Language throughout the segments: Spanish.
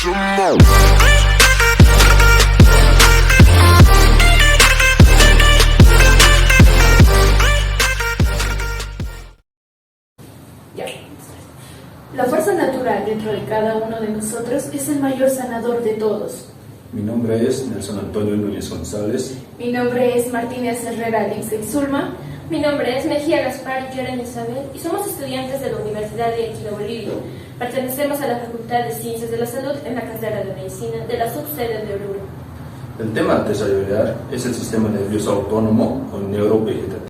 Ya. La fuerza natural dentro de cada uno de nosotros es el mayor sanador de todos. Mi nombre es Nelson Antonio Núñez González. Mi nombre es Martínez Herrera Zulma. Mi nombre es Mejía Gaspar Lloren Isabel y somos estudiantes de la Universidad de Equino Bolivia. Pertenecemos a la Facultad de Ciencias de la Salud en la carrera de Medicina de la subsede de Oruro. El tema a desarrollar es el sistema nervioso autónomo o neurovegetativo.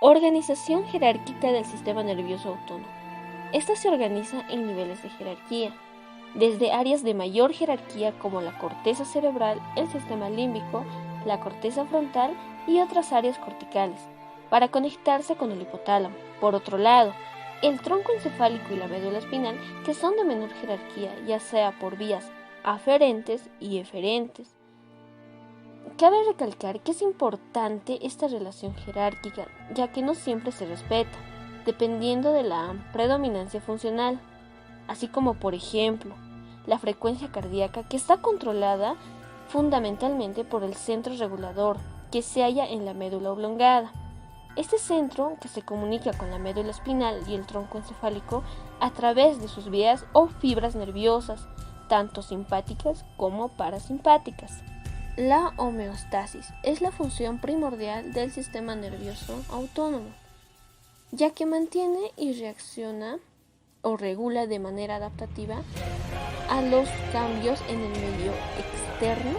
Organización jerárquica del sistema nervioso autónomo. Esta se organiza en niveles de jerarquía, desde áreas de mayor jerarquía como la corteza cerebral, el sistema límbico, la corteza frontal y otras áreas corticales, para conectarse con el hipotálamo. Por otro lado, el tronco encefálico y la médula espinal, que son de menor jerarquía, ya sea por vías aferentes y eferentes. Cabe recalcar que es importante esta relación jerárquica, ya que no siempre se respeta, dependiendo de la predominancia funcional, así como, por ejemplo, la frecuencia cardíaca, que está controlada fundamentalmente por el centro regulador, que se halla en la médula oblongada. Este centro, que se comunica con la médula espinal y el tronco encefálico a través de sus vías o fibras nerviosas, tanto simpáticas como parasimpáticas. La homeostasis es la función primordial del sistema nervioso autónomo, ya que mantiene y reacciona o regula de manera adaptativa a los cambios en el medio externo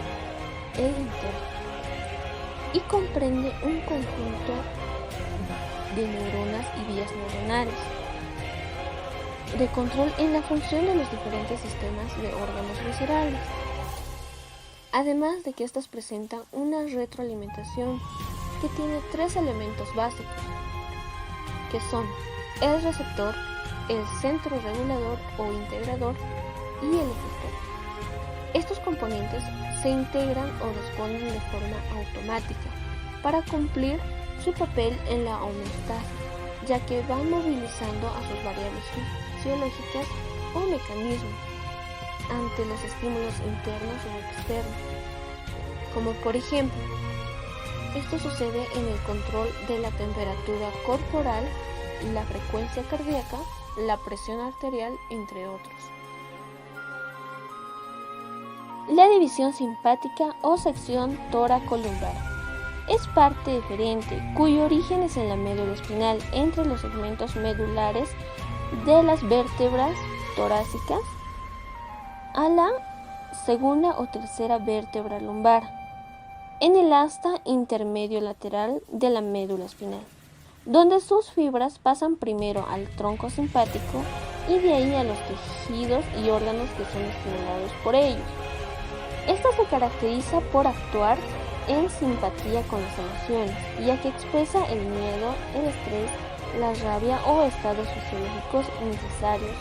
e interno, y comprende un conjunto de neuronas y vías neuronales de control en la función de los diferentes sistemas de órganos viscerales. Además de que estas presentan una retroalimentación que tiene tres elementos básicos, que son el receptor, el centro regulador o integrador y el efector. Estos componentes se integran o responden de forma automática para cumplir su papel en la homeostasis, ya que van movilizando a sus variables fisiológicas o mecanismos ante los estímulos internos o externos, como por ejemplo, esto sucede en el control de la temperatura corporal, la frecuencia cardíaca, la presión arterial, entre otros. La división simpática o sección toracolumbar es parte diferente, cuyo origen es en la médula espinal, entre los segmentos medulares de las vértebras torácicas a la segunda o tercera vértebra lumbar, en el asta intermedio lateral de la médula espinal, donde sus fibras pasan primero al tronco simpático y de ahí a los tejidos y órganos que son estimulados por ellos. Esta se caracteriza por actuar en simpatía con las emociones, ya que expresa el miedo, el estrés, la rabia o estados fisiológicos necesarios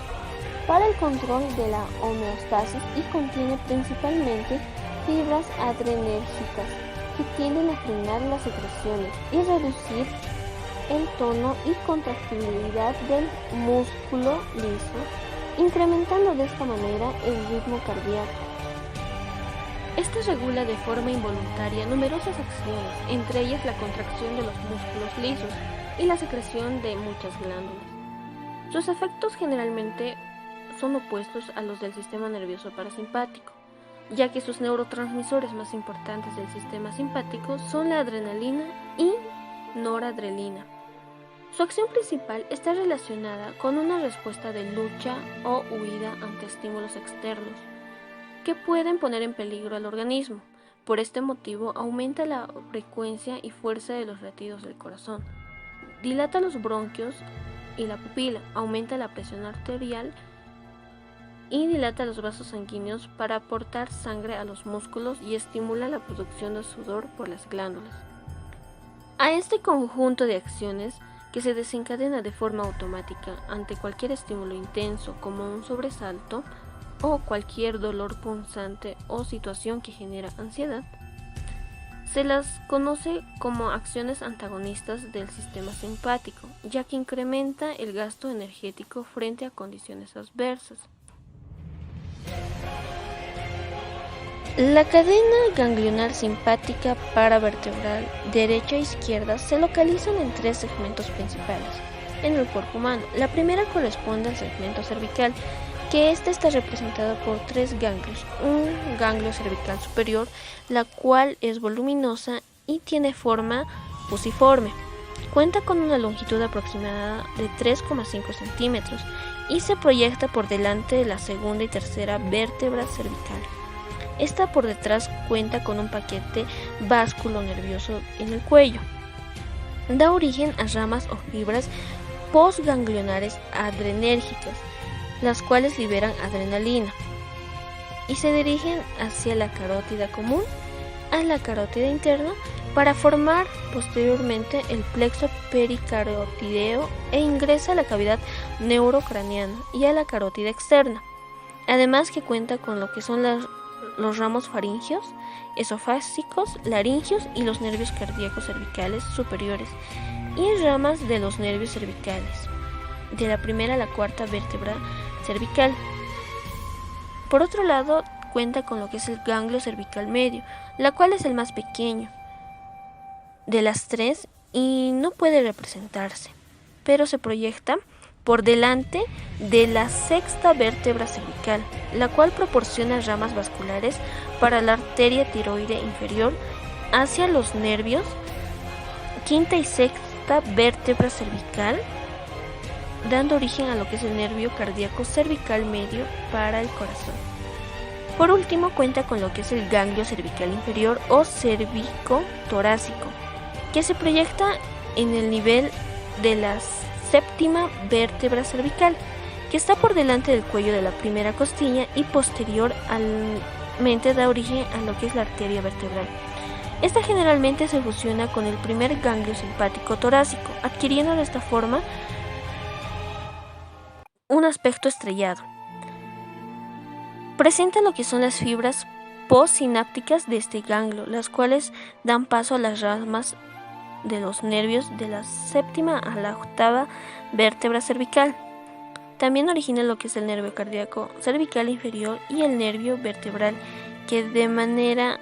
para el control de la homeostasis, y contiene principalmente fibras adrenérgicas que tienden a frenar las secreciones y reducir el tono y contractibilidad del músculo liso, incrementando de esta manera el ritmo cardíaco. Esta regula de forma involuntaria numerosas acciones, entre ellas la contracción de los músculos lisos y la secreción de muchas glándulas. Sus efectos generalmente son opuestos a los del sistema nervioso parasimpático, ya que sus neurotransmisores más importantes del sistema simpático son la adrenalina y noradrenalina. Su acción principal está relacionada con una respuesta de lucha o huida ante estímulos externos que pueden poner en peligro al organismo. Por este motivo aumenta la frecuencia y fuerza de los latidos del corazón, dilata los bronquios y la pupila, aumenta la presión arterial y dilata los vasos sanguíneos para aportar sangre a los músculos y estimula la producción de sudor por las glándulas. A este conjunto de acciones que se desencadena de forma automática ante cualquier estímulo intenso como un sobresalto o cualquier dolor punzante o situación que genera ansiedad, se las conoce como acciones antagonistas del sistema simpático, ya que incrementa el gasto energético frente a condiciones adversas. La cadena ganglionar simpática paravertebral derecha e izquierda se localizan en 3 segmentos principales en el cuerpo humano. La primera corresponde al segmento cervical, que está representado por 3 ganglios. Un ganglio cervical superior, la cual es voluminosa y tiene forma fusiforme. Cuenta con una longitud aproximada de 3,5 centímetros y se proyecta por delante de la segunda y tercera vértebra cervical. Esta por detrás cuenta con un paquete vasculonervioso en el cuello. Da origen a ramas o fibras postganglionares adrenérgicas, las cuales liberan adrenalina y se dirigen hacia la carótida común, a la carótida interna, para formar posteriormente el plexo pericarotideo e ingresa a la cavidad neurocraniana y a la carótida externa. Además que cuenta con lo que son los ramos faringeos, esofásicos, laringeos y los nervios cardíacos cervicales superiores y ramas de los nervios cervicales, de la primera a la cuarta vértebra cervical. Por otro lado, cuenta con lo que es el ganglio cervical medio, la cual es el más pequeño de las 3 y no puede representarse, pero se proyecta por delante de la sexta vértebra cervical, la cual proporciona ramas vasculares para la arteria tiroide inferior hacia los nervios quinta y sexta vértebra cervical, dando origen a lo que es el nervio cardíaco cervical medio para el corazón. Por último, cuenta con lo que es el ganglio cervical inferior o cérvico-torácico, que se proyecta en el nivel de la séptima vértebra cervical, que está por delante del cuello de la primera costilla y posteriormente da origen a lo que es la arteria vertebral. Esta generalmente se fusiona con el primer ganglio simpático torácico, adquiriendo de esta forma un aspecto estrellado. Presenta lo que son las fibras postsinápticas de este ganglio, las cuales dan paso a las ramas de los nervios de la séptima a la octava vértebra cervical. También origina lo que es el nervio cardíaco cervical inferior y el nervio vertebral, que de manera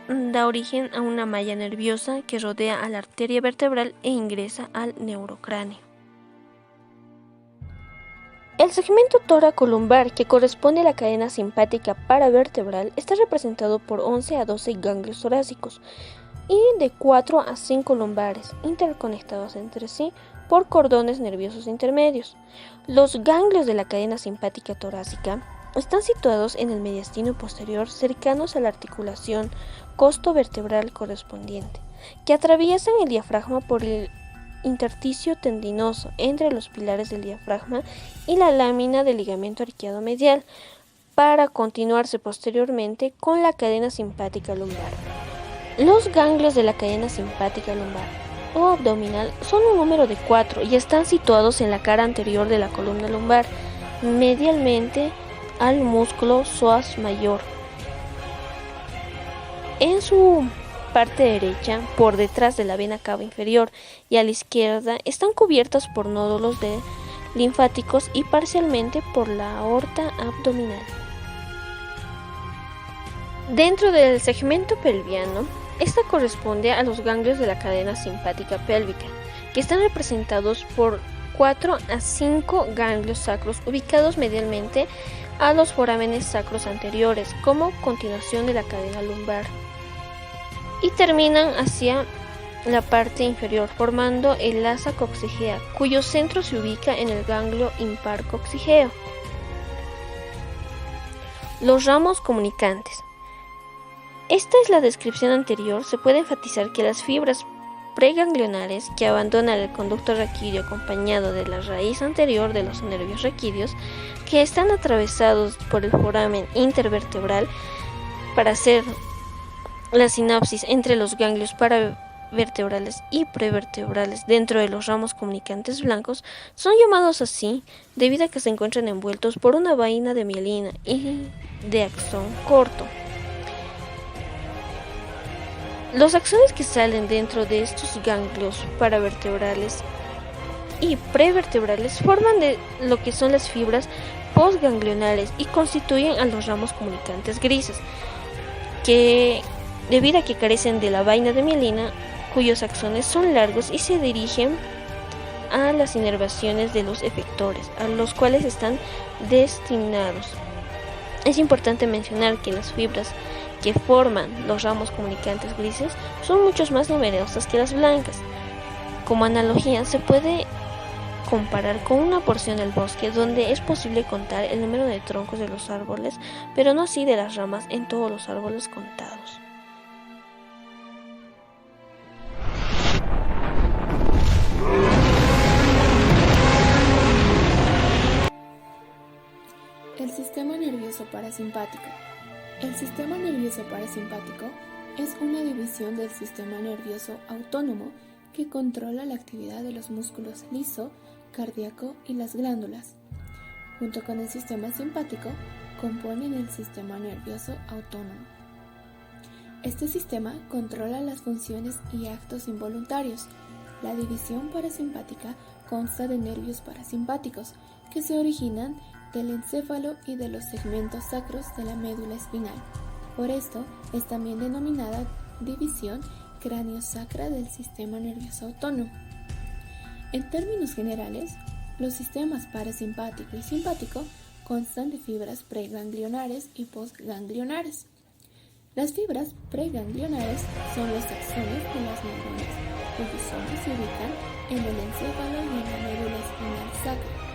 da origen a una malla nerviosa que rodea a la arteria vertebral e ingresa al neurocráneo. El segmento tóraco-lumbar, que corresponde a la cadena simpática paravertebral, está representado por 11 a 12 ganglios torácicos y de 4 a 5 lumbares, interconectados entre sí por cordones nerviosos intermedios. Los ganglios de la cadena simpática torácica están situados en el mediastino posterior, cercanos a la articulación costovertebral correspondiente, que atraviesan el diafragma por el intersticio tendinoso entre los pilares del diafragma y la lámina del ligamento arqueado medial, para continuarse posteriormente con la cadena simpática lumbar. Los ganglios de la cadena simpática lumbar o abdominal son un número de 4 y están situados en la cara anterior de la columna lumbar, medialmente al músculo psoas mayor. En su parte derecha, por detrás de la vena cava inferior, y a la izquierda están cubiertas por nódulos linfáticos y parcialmente por la aorta abdominal. Dentro del segmento pelviano, esta corresponde a los ganglios de la cadena simpática pélvica, que están representados por 4 a 5 ganglios sacros ubicados medialmente a los forámenes sacros anteriores, como continuación de la cadena lumbar, y terminan hacia la parte inferior, formando el asa coxigea, cuyo centro se ubica en el ganglio impar coxigeo. Los ramos comunicantes. Esta es la descripción anterior. Se puede enfatizar que las fibras preganglionares que abandonan el conducto raquídeo acompañado de la raíz anterior de los nervios raquídeos que están atravesados por el foramen intervertebral para hacer la sinapsis entre los ganglios paravertebrales y prevertebrales dentro de los ramos comunicantes blancos. Son llamados así debido a que se encuentran envueltos por una vaina de mielina y de axón corto. Los axones que salen dentro de estos ganglios paravertebrales y prevertebrales forman de lo que son las fibras postganglionales y constituyen a los ramos comunicantes grises, que debido a que carecen de la vaina de mielina, cuyos axones son largos y se dirigen a las inervaciones de los efectores, a los cuales están destinados. Es importante mencionar que las fibras que forman los ramos comunicantes grises son mucho más numerosas que las blancas. Como analogía, se puede comparar con una porción del bosque donde es posible contar el número de troncos de los árboles, pero no así de las ramas en todos los árboles contados. El sistema nervioso parasimpático. El sistema nervioso parasimpático es una división del sistema nervioso autónomo que controla la actividad de los músculos liso, cardíaco y las glándulas. Junto con el sistema simpático, componen el sistema nervioso autónomo. Este sistema controla las funciones y actos involuntarios. La división parasimpática consta de nervios parasimpáticos que se originan del encéfalo y de los segmentos sacros de la médula espinal. Por esto es también denominada división cráneo-sacra del sistema nervioso autónomo. En términos generales, los sistemas parasimpático y simpático constan de fibras preganglionares y postganglionares. Las fibras preganglionares son los axones de las neuronas, cuyos zonas se ubican en el encéfalo y en la médula espinal sacra.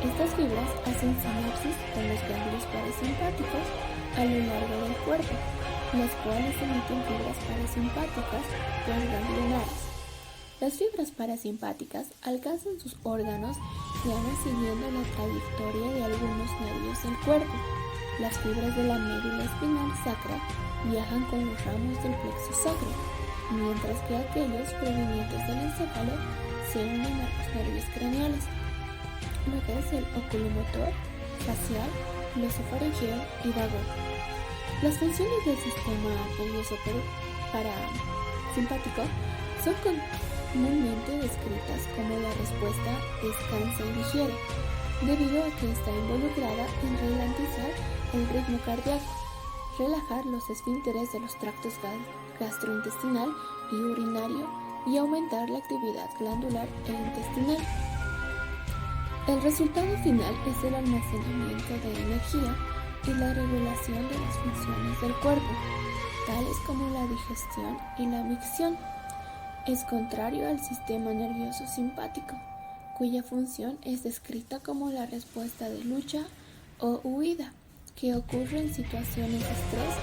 Estas fibras hacen sinapsis con los ganglios parasimpáticos a lo largo del cuerpo, las cuales emiten fibras parasimpáticas postganglionares. Las fibras parasimpáticas alcanzan sus órganos y van siguiendo la trayectoria de algunos nervios del cuerpo. Las fibras de la médula espinal sacra viajan con los ramos del plexo sacro, mientras que aquellos provenientes del encéfalo se unen a los nervios craneales, lo que es el oculomotor, facial, glosofaringeo y vagón. Las funciones del sistema nervioso parasimpático son comúnmente descritas como la respuesta descansa y digiere, debido a que está involucrada en ralentizar el ritmo cardíaco, relajar los esfínteres de los tractos gastrointestinal y urinario y aumentar la actividad glandular e intestinal. El resultado final es el almacenamiento de energía y la regulación de las funciones del cuerpo, tales como la digestión y la micción. Es contrario al sistema nervioso simpático, cuya función es descrita como la respuesta de lucha o huida, que ocurre en situaciones de estrés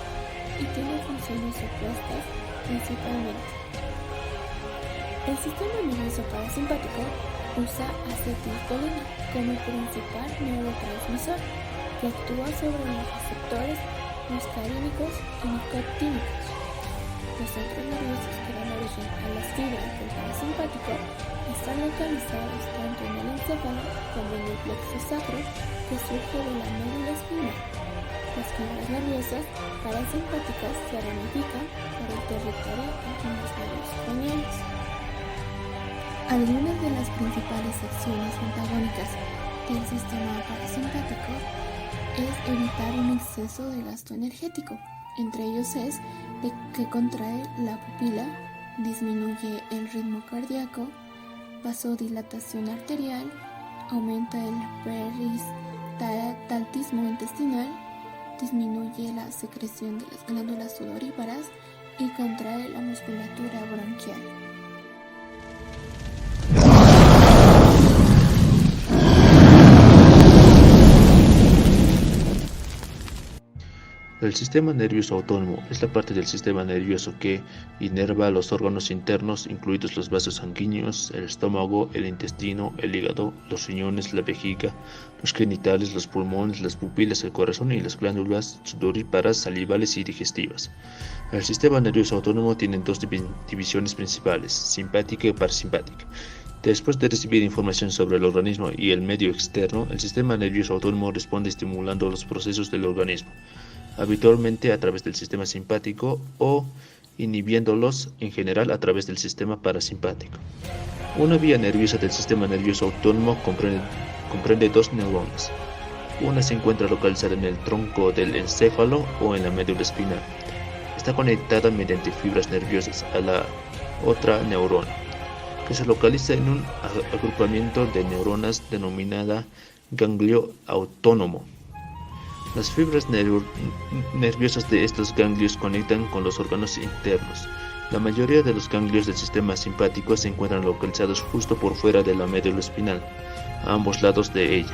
y tiene funciones opuestas principalmente. El sistema nervioso parasimpático usa acetilcolina como principal neurotransmisor que actúa sobre los receptores muscarínicos y nicotínicos. Los centros nerviosos que dan origen a las fibras del parasimpático están localizados tanto en el encéfalo como en el plexo sacro que surge de la médula espinal. Las fibras nerviosas parasimpáticas se ramifican por el territorio de los nervios craneales. Algunas de las principales acciones antagónicas del sistema parasimpático es evitar un exceso de gasto energético. Entre ellos es de que contrae la pupila, disminuye el ritmo cardíaco, vasodilatación arterial, aumenta el peristaltismo intestinal, disminuye la secreción de las glándulas sudoríparas y contrae la musculatura bronquial. El sistema nervioso autónomo es la parte del sistema nervioso que inerva los órganos internos, incluidos los vasos sanguíneos, el estómago, el intestino, el hígado, los riñones, la vejiga, los genitales, los pulmones, las pupilas, el corazón y las glándulas sudoríparas, salivales y digestivas. El sistema nervioso autónomo tiene dos divisiones principales, simpática y parasimpática. Después de recibir información sobre el organismo y el medio externo, el sistema nervioso autónomo responde estimulando los procesos del organismo, habitualmente a través del sistema simpático o inhibiéndolos en general a través del sistema parasimpático. Una vía nerviosa del sistema nervioso autónomo comprende dos neuronas. Una se encuentra localizada en el tronco del encéfalo o en la médula espinal. Está conectada mediante fibras nerviosas a la otra neurona, que se localiza en un agrupamiento de neuronas denominada ganglio autónomo. Las fibras nerviosas de estos ganglios conectan con los órganos internos. La mayoría de los ganglios del sistema simpático se encuentran localizados justo por fuera de la médula espinal, a ambos lados de ella.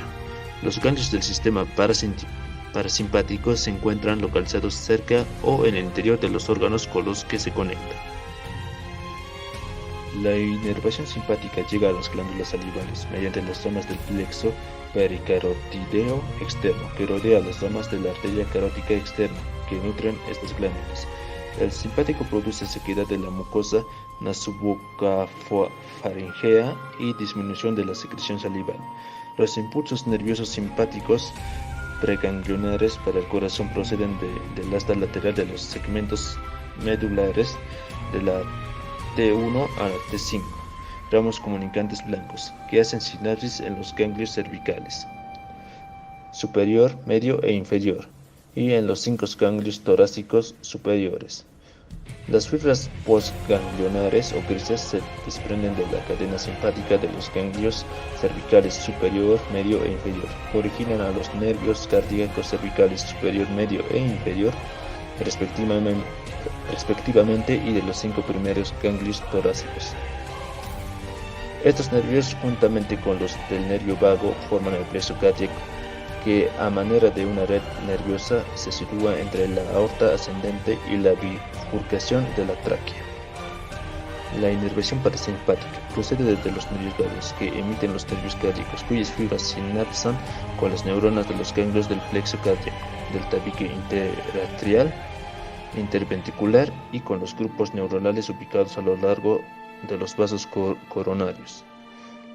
Los ganglios del sistema parasimpático se encuentran localizados cerca o en el interior de los órganos con los que se conectan. La inervación simpática llega a las glándulas salivales mediante las ramas del plexo pericarotideo externo, que rodea las ramas de la arteria carótica externa, que nutren estas glándulas. El simpático produce sequedad de la mucosa nasobucofaringea y disminución de la secreción salival. Los impulsos nerviosos simpáticos preganglionares para el corazón proceden del asta lateral de los segmentos medulares de la T1 a la T5, ramos comunicantes blancos, que hacen sinapsis en los ganglios cervicales superior, medio e inferior, y en los 5 ganglios torácicos superiores. Las fibras postganglionares o grises se desprenden de la cadena simpática de los ganglios cervicales superior, medio e inferior, que originan a los nervios cardíacos cervicales superior, medio e inferior, respectivamente, y de los 5 primeros ganglios torácicos. Estos nervios, juntamente con los del nervio vago, forman el plexo cardíaco, que a manera de una red nerviosa se sitúa entre la aorta ascendente y la bifurcación de la tráquea. La inervación parasimpática procede desde los nervios vagos, que emiten los nervios cardíacos, cuyas fibras sinapsan con las neuronas de los ganglios del plexo cardíaco, del tabique interarterial, interventricular y con los grupos neuronales ubicados a lo largo de los vasos coronarios.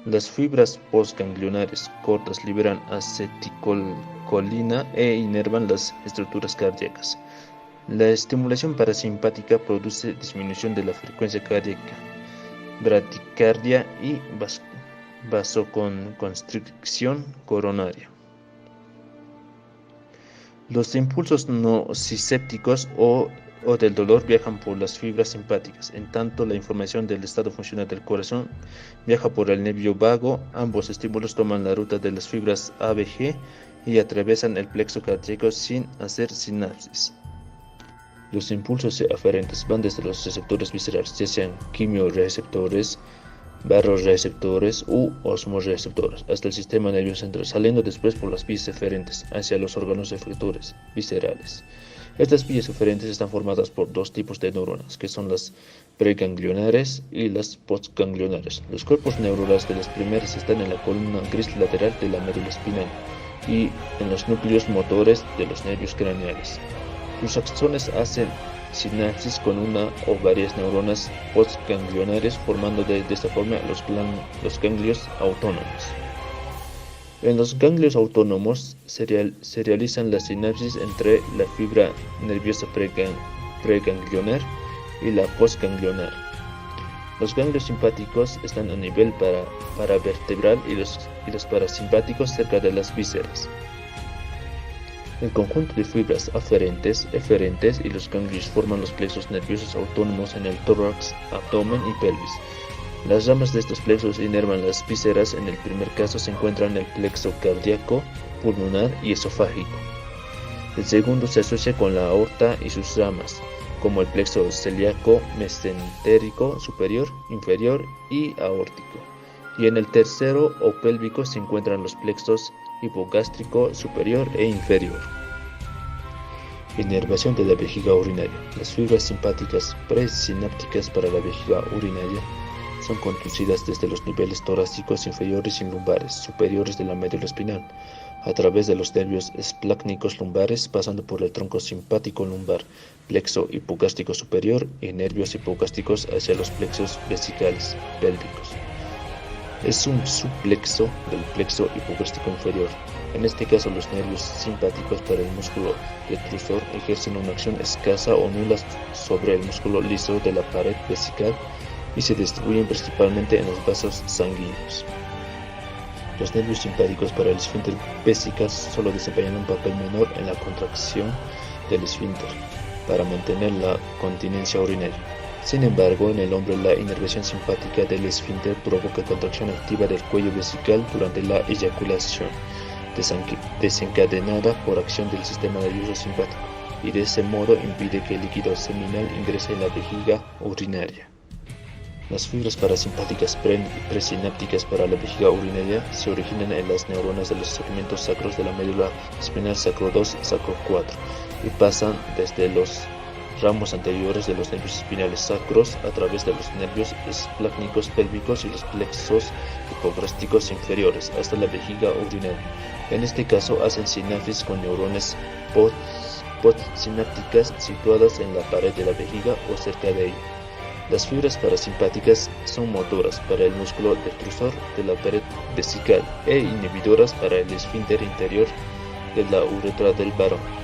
Las fibras postganglionares cortas liberan acetilcolina e inervan las estructuras cardíacas. La estimulación parasimpática produce disminución de la frecuencia cardíaca, bradicardia y vasoconstricción coronaria. Los impulsos nociceptivos o del dolor viajan por las fibras simpáticas, en tanto la información del estado funcional del corazón viaja por el nervio vago. Ambos estímulos toman la ruta de las fibras ABG y atraviesan el plexo cardíaco sin hacer sinapsis. Los impulsos aferentes van desde los receptores viscerales, ya sean quimioreceptores, barroreceptores u osmoreceptores, hasta el sistema nervioso central, saliendo después por las vías eferentes hacia los órganos efectores viscerales. Estas vías eferentes están formadas por dos tipos de neuronas, que son las preganglionares y las postganglionares. Los cuerpos neurales de las primeras están en la columna gris lateral de la médula espinal y en los núcleos motores de los nervios craneales. Los axones hacen sinapsis con una o varias neuronas postganglionares, formando de esta forma los ganglios autónomos. En los ganglios autónomos se realizan las sinapsis entre la fibra nerviosa preganglionar y la postganglionar. Los ganglios simpáticos están a nivel paravertebral y los parasimpáticos cerca de las vísceras. El conjunto de fibras eferentes y los ganglios forman los plexos nerviosos autónomos en el tórax, abdomen y pelvis. Las ramas de estos plexos inervan las vísceras. En el primer caso se encuentran el plexo cardíaco, pulmonar y esofágico. El segundo se asocia con la aorta y sus ramas, como el plexo celíaco, mesentérico superior, inferior y aórtico. Y en el tercero o pélvico se encuentran los plexos hipogástrico superior e inferior. Inervación de la vejiga urinaria. Las fibras simpáticas presinápticas para la vejiga urinaria son conducidas desde los niveles torácicos inferiores y lumbares superiores de la médula espinal, a través de los nervios esplácnicos lumbares, pasando por el tronco simpático lumbar, plexo hipogástrico superior y nervios hipogástricos hacia los plexos vesicales pélvicos. Es un subplexo del plexo hipogástrico inferior. En este caso, los nervios simpáticos para el músculo detrusor ejercen una acción escasa o nula sobre el músculo liso de la pared vesical y se distribuyen principalmente en los vasos sanguíneos. Los nervios simpáticos para el esfínter vesical solo desempeñan un papel menor en la contracción del esfínter para mantener la continencia urinaria. Sin embargo, en el hombre la inervación simpática del esfínter provoca contracción activa del cuello vesical durante la eyaculación, desencadenada por acción del sistema nervioso simpático, y de ese modo impide que el líquido seminal ingrese en la vejiga urinaria. Las fibras parasimpáticas presinápticas para la vejiga urinaria se originan en las neuronas de los segmentos sacros de la médula espinal sacro 2 y sacro 4 y pasan desde los ramos anteriores de los nervios espinales sacros a través de los nervios esplácnicos pélvicos y los plexos hipogástricos inferiores hasta la vejiga urinaria. En este caso hacen sinapsis con neuronas postsinápticas situadas en la pared de la vejiga o cerca de ella. Las fibras parasimpáticas son motoras para el músculo detrusor de la pared vesical e inhibidoras para el esfínter interior de la uretra del varón.